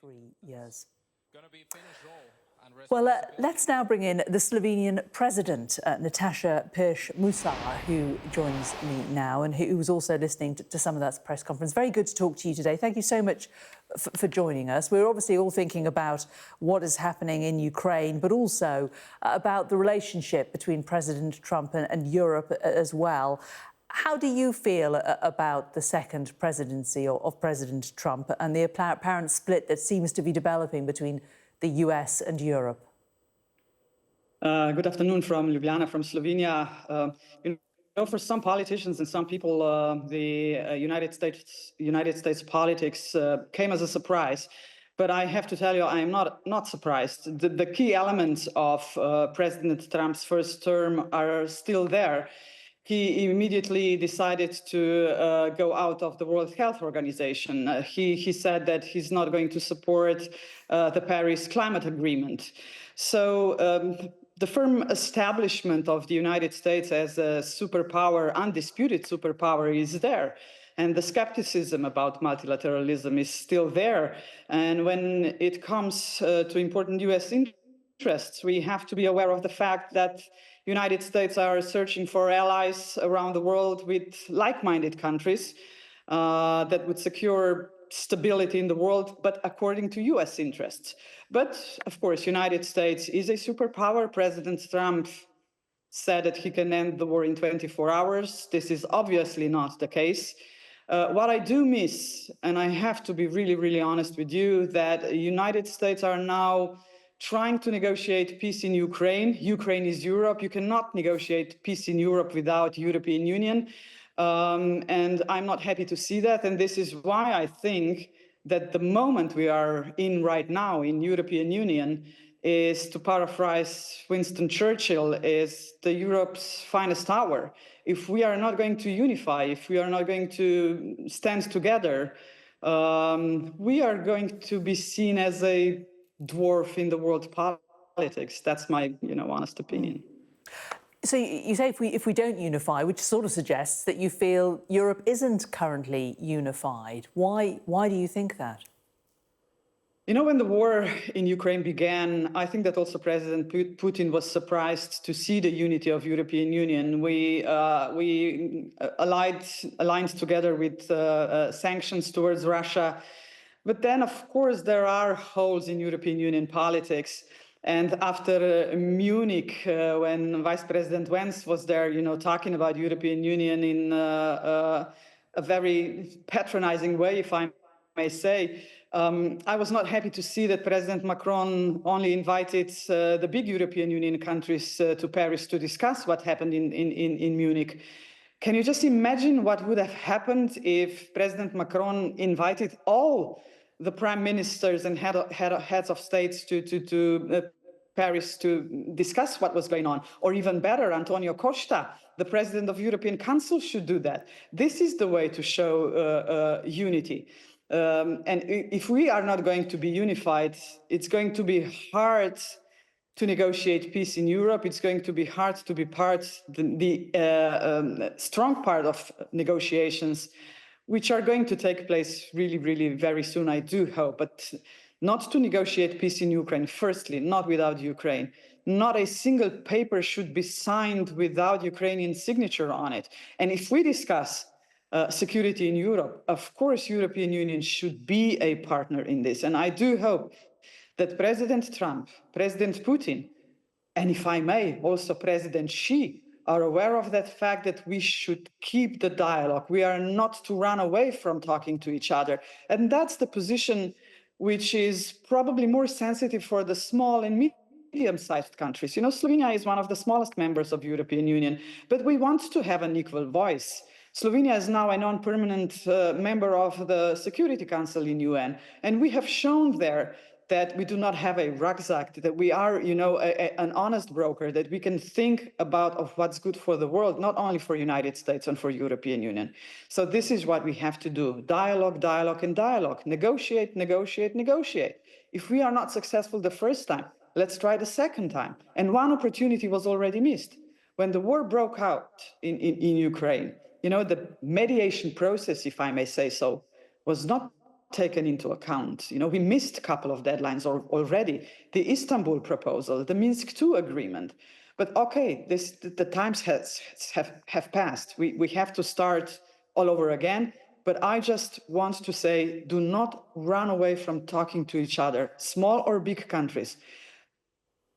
3 years. Well, let's now bring in the Slovenian president, Nataša Pirc-Musar, who joins me now and who was also listening to some of that press conference. Very good to talk to you today. Thank you so much for joining us. We're obviously all thinking about what is happening in Ukraine, but also about the relationship between President Trump and Europe as well. How do you feel about the second presidency of President Trump and the apparent split that seems to be developing between the US and Europe? Good afternoon from Ljubljana, from Slovenia. For some politicians and some people, the United States politics came as a surprise. But I have to tell you, I am not surprised. The key elements of President Trump's first term are still there. He immediately decided to go out of the World Health Organization. He said that he's not going to support the Paris Climate Agreement. So the firm establishment of the United States as a superpower, undisputed superpower, is there. And the skepticism about multilateralism is still there. And when it comes to important US interests, we have to be aware of the fact that United States are searching for allies around the world with like-minded countries that would secure stability in the world, but according to US interests. But of course, United States is a superpower. President Trump said that he can end the war in 24 hours. This is obviously not the case. What I do miss, and I have to be really, really honest with you, that the United States are now trying to negotiate peace in Ukraine. Ukraine is Europe. You cannot negotiate peace in Europe without European Union. And I'm not happy to see that. And this is why I think that the moment we are in right now in European Union is, to paraphrase Winston Churchill, is the Europe's finest hour. If we are not going to unify, if we are not going to stand together, we are going to be seen as a dwarf in the world politics. That's my, honest opinion. So you say if we don't unify, which sort of suggests that you feel Europe isn't currently unified. Why do you think that? When the war in Ukraine began, I think that also President Putin was surprised to see the unity of European Union. We aligned together with sanctions towards Russia. But then, of course, there are holes in European Union politics. And after Munich, when Vice President Vance was there, talking about European Union in a very patronizing way, if I may say, I was not happy to see that President Macron only invited the big European Union countries to Paris to discuss what happened in Munich. Can you just imagine what would have happened if President Macron invited all the prime ministers and heads of states to Paris to discuss what was going on? Or even better, Antonio Costa, the president of the European Council, should do that. This is the way to show unity. And if we are not going to be unified, it's going to be hard to negotiate peace in Europe. It's going to be hard to be the strong part of negotiations, which are going to take place really, really very soon, I do hope. But not to negotiate peace in Ukraine, firstly, not without Ukraine. Not a single paper should be signed without Ukrainian signature on it. And if we discuss security in Europe, of course, European Union should be a partner in this. And I do hope that President Trump, President Putin, and if I may, also President Xi, are aware of that fact that we should keep the dialogue. We are not to run away from talking to each other. And that's the position which is probably more sensitive for the small and medium-sized countries. Slovenia is one of the smallest members of the European Union, but we want to have an equal voice. Slovenia is now a non-permanent member of the Security Council in UN, and we have shown there that we do not have a rucksack, that we are, an honest broker, that we can think about of what's good for the world, not only for United States and for European Union. So this is what we have to do. Dialogue, dialogue, and dialogue. Negotiate, negotiate, negotiate. If we are not successful the first time, let's try the second time. And one opportunity was already missed. When the war broke out in Ukraine, the mediation process, if I may say so, was not taken into account. You know, we missed a couple of deadlines already. The Istanbul proposal, the Minsk II agreement. But okay, the times have passed. We have to start all over again. But I just want to say, do not run away from talking to each other, small or big countries.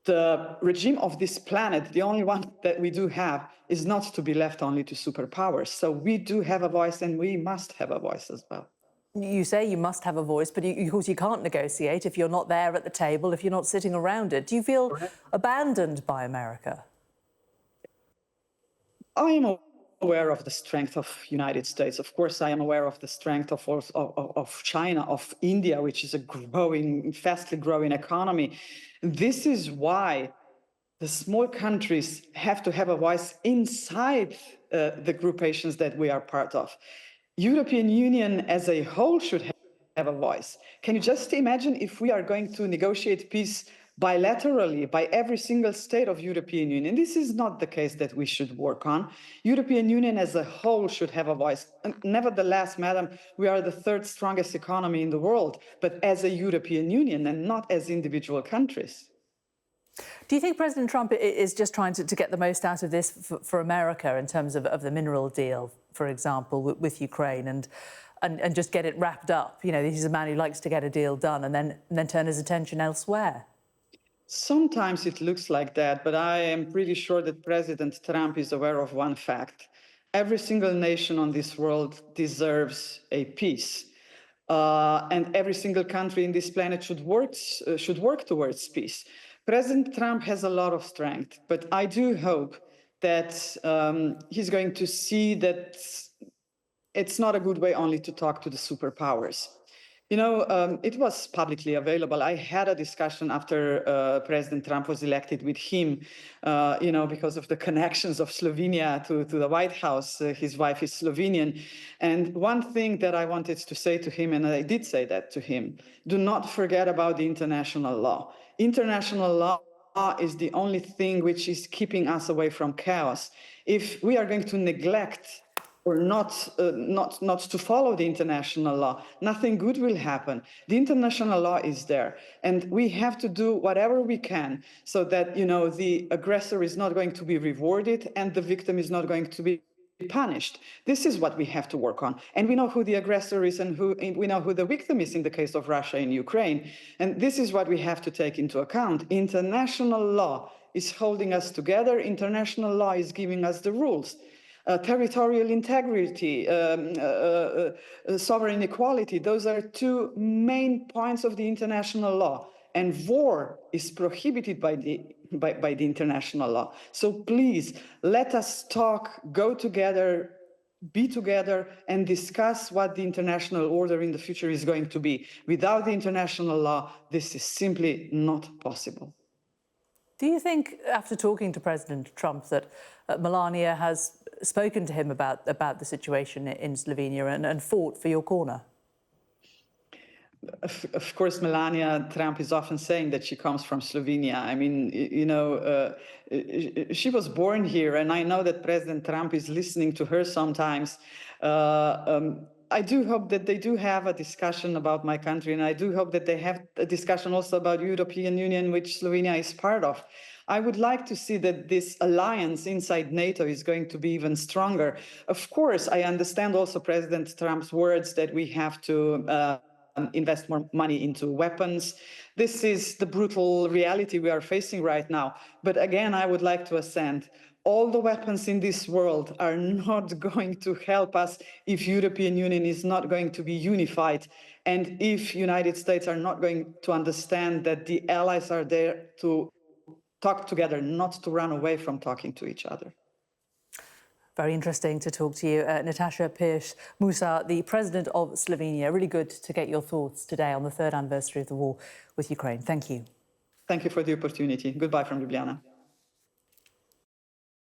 The regime of this planet, the only one that we do have, is not to be left only to superpowers. So we do have a voice, and we must have a voice as well. You say you must have a voice, but of course you can't negotiate if you're not there at the table, if you're not sitting around it. Do you feel abandoned by America? I am aware of the strength of United States. Of course, I am aware of the strength of China, of India, which is a fastly growing economy. This is why the small countries have to have a voice inside the groupations that we are part of. European Union as a whole should have a voice. Can you just imagine if we are going to negotiate peace bilaterally by every single state of European Union? This is not the case that we should work on. European Union as a whole should have a voice. And nevertheless, madam, we are the third strongest economy in the world, but as a European Union and not as individual countries. Do you think President Trump is just trying to get the most out of this for America in terms of the mineral deal, for example, with Ukraine, and just get it wrapped up? You know, he's a man who likes to get a deal done and then turn his attention elsewhere. Sometimes it looks like that, but I am pretty sure that President Trump is aware of one fact. Every single nation on this world deserves a peace. And every single country in this planet should work towards peace. President Trump has a lot of strength, but I do hope that he's going to see that it's not a good way only to talk to the superpowers. You know, it was publicly available. I had a discussion after President Trump was elected with him, you know, because of the connections of Slovenia to the White House. His wife is Slovenian. And one thing that I wanted to say to him, and I did say that to him, do not forget about the international law. International law is the only thing which is keeping us away from chaos. If we are going to neglect or not to follow the international law, nothing good will happen. The international law is there, and we have to do whatever we can so that, you know, the aggressor is not going to be rewarded and the victim is not going to be punished. This is what we have to work on. And we know who the aggressor is and we know who the victim is in the case of Russia and Ukraine. And this is what we have to take into account. International law is holding us together. International law is giving us the rules. Territorial integrity, sovereign equality, those are two main points of the international law. And war is prohibited by the international law. So please, let us talk, go together, be together, and discuss what the international order in the future is going to be. Without the international law, this is simply not possible. Do you think, after talking to President Trump, that Melania has spoken to him about the situation in Slovenia and fought for your corner? Of course, Melania Trump is often saying that she comes from Slovenia. I mean, you know, she was born here, and I know that President Trump is listening to her sometimes. I do hope that they do have a discussion about my country, and I do hope that they have a discussion also about European Union, which Slovenia is part of. I would like to see that this alliance inside NATO is going to be even stronger. Of course, I understand also President Trump's words that we have to invest more money into weapons. This is the brutal reality we are facing right now. But again, I would like to assent. All the weapons in this world are not going to help us if European Union is not going to be unified, and if United States are not going to understand that the allies are there to talk together, not to run away from talking to each other. Very interesting to talk to you. Nataša Pirc-Musar, the President of Slovenia. Really good to get your thoughts today on the third anniversary of the war with Ukraine. Thank you. Thank you for the opportunity. Goodbye from Ljubljana.